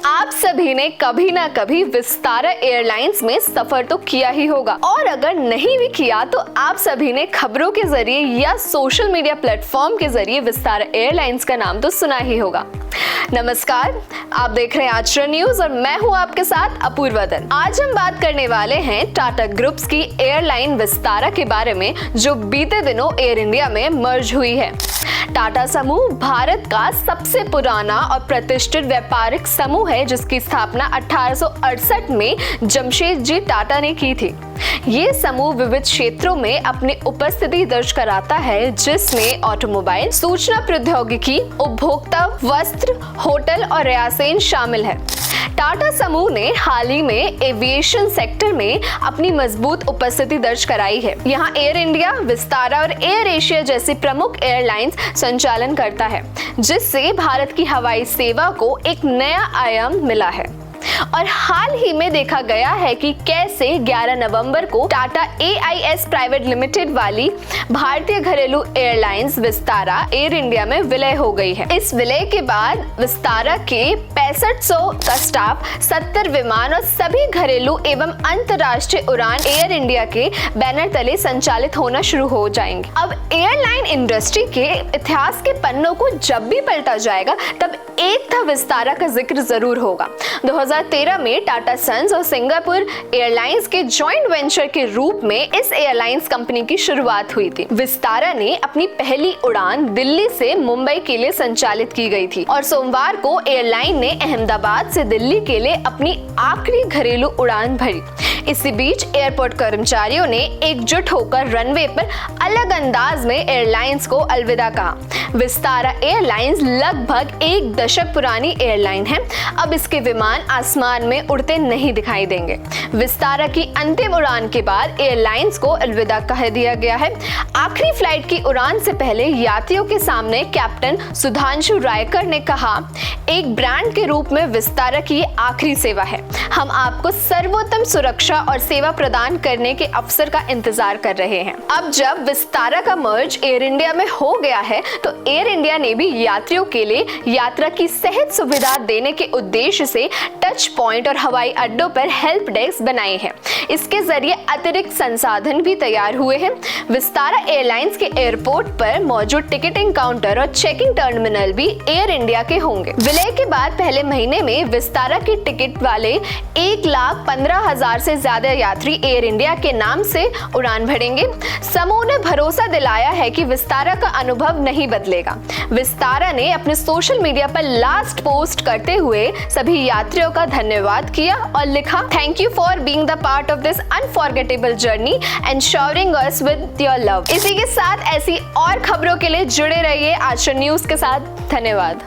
आप सभी ने कभी ना कभी विस्तारा एयरलाइंस में सफर तो किया ही होगा, और अगर नहीं भी किया तो आप सभी ने खबरों के जरिए या सोशल मीडिया प्लेटफॉर्म के जरिए विस्तारा एयरलाइंस का नाम तो सुना ही होगा। नमस्कार, आप देख रहे हैं आचरण न्यूज और मैं हूं आपके साथ अपूर्वा दत्त। आज हम बात करने वाले हैं टाटा ग्रुप्स की एयरलाइन विस्तारा के बारे में, जो बीते दिनों एयर इंडिया में मर्ज हुई है। टाटा समूह भारत का सबसे पुराना और प्रतिष्ठित व्यापारिक समूह है, जिसकी स्थापना 1868 में जमशेदजी टाटा ने की थी। ये समूह विविध क्षेत्रों में अपनी उपस्थिति दर्ज कराता है, जिसमें ऑटोमोबाइल, सूचना प्रौद्योगिकी, उपभोक्ता, वस्त्र, होटल और रियासत शामिल है। टाटा समूह ने हाल ही में एविएशन सेक्टर में अपनी मजबूत उपस्थिति दर्ज कराई है। यहाँ एयर इंडिया, विस्तारा और एयर एशिया जैसी प्रमुख एयरलाइंस संचालन करता है, जिससे भारत की हवाई सेवा को एक नया आयाम मिला है। और हाल ही में देखा गया है कि कैसे 11 नवंबर को टाटा AIS प्राइवेट लिमिटेड वाली भारतीय घरेलू एयरलाइंस विस्तारा एयर इंडिया में विलय हो गई है। इस विलय के बाद विस्तारा के 6500 का स्टाफ, 70 विमान और सभी घरेलू एवं अंतर्राष्ट्रीय उड़ान एयर इंडिया के बैनर तले संचालित होना शुरू हो जाएंगे। अब एयरलाइन इंडस्ट्री के इतिहास के पन्नों को जब भी पलटा जाएगा, तब एक था विस्तारा का जिक्र जरूर होगा। 2013 में टाटा सन्स और सिंगापुर एयरलाइंस के जॉइंट वेंचर के रूप में इस एयरलाइंस कंपनी की शुरुआत हुई थी। विस्तारा ने अपनी पहली उड़ान दिल्ली से मुंबई के लिए संचालित की गई थी और सोमवार को एयरलाइन ने अहमदाबाद से दिल्ली के लिए अपनी आखिरी घरेलू उड़ान भरी। इसी बीच एयरपोर्ट कर्मचारियों ने एकजुट होकर रनवे पर अलग अंदाज में एयरलाइंस को अलविदा कहा। विस्तारा एयरलाइंस लगभग एक दशक पुरानी एयरलाइन है। अब इसके विमान आसमान में उड़ते नहीं दिखाई देंगे। विस्तारा की अंतिम उड़ान के बाद एयरलाइंस को अलविदा कह दिया गया है। आखिरी फ्लाइट की उड़ान से पहले यात्रियों के सामने कैप्टन सुधांशु रायकर ने कहा, एक ब्रांड के रूप में विस्तारा की आखिरी सेवा है। हम आपको सर्वोत्तम सुरक्षा और सेवा प्रदान करने के अवसर का इंतजार कर रहे हैं। अब जब विस्तारा का मर्ज एयर इंडिया में हो गया है, तो एयर इंडिया ने भी यात्रियों के लिए यात्रा की सहज सुविधा देने के उद्देश्य से टच पॉइंट और हवाई अड्डों पर हेल्प डेस्क बनाए हैं। इसके जरिए अतिरिक्त संसाधन भी तैयार हुए हैं। विस्तारा एयरलाइंस के एयरपोर्ट पर मौजूद टिकटिंग काउंटर और चेकिंग टर्मिनल भी एयर इंडिया के होंगे। विलय के बाद पहले महीने में विस्तारा के टिकट वाले 1,15,000 से ज्यादा यात्री एयर इंडिया के नाम से उड़ान भरेंगे। समूह ने भरोसा दिलाया है कि विस्तारा का अनुभव नहीं बदलेगा। विस्तारा ने अपने सोशल मीडिया पर लास्ट पोस्ट करते हुए सभी यात्रियों का धन्यवाद किया और लिखा, thank you for being the part of this unforgettable journey and showering us with your love. इसी के साथ ऐसी और खबरों के लिए जुड़े रहिए आचरण न्यूज के साथ। धन्यवाद।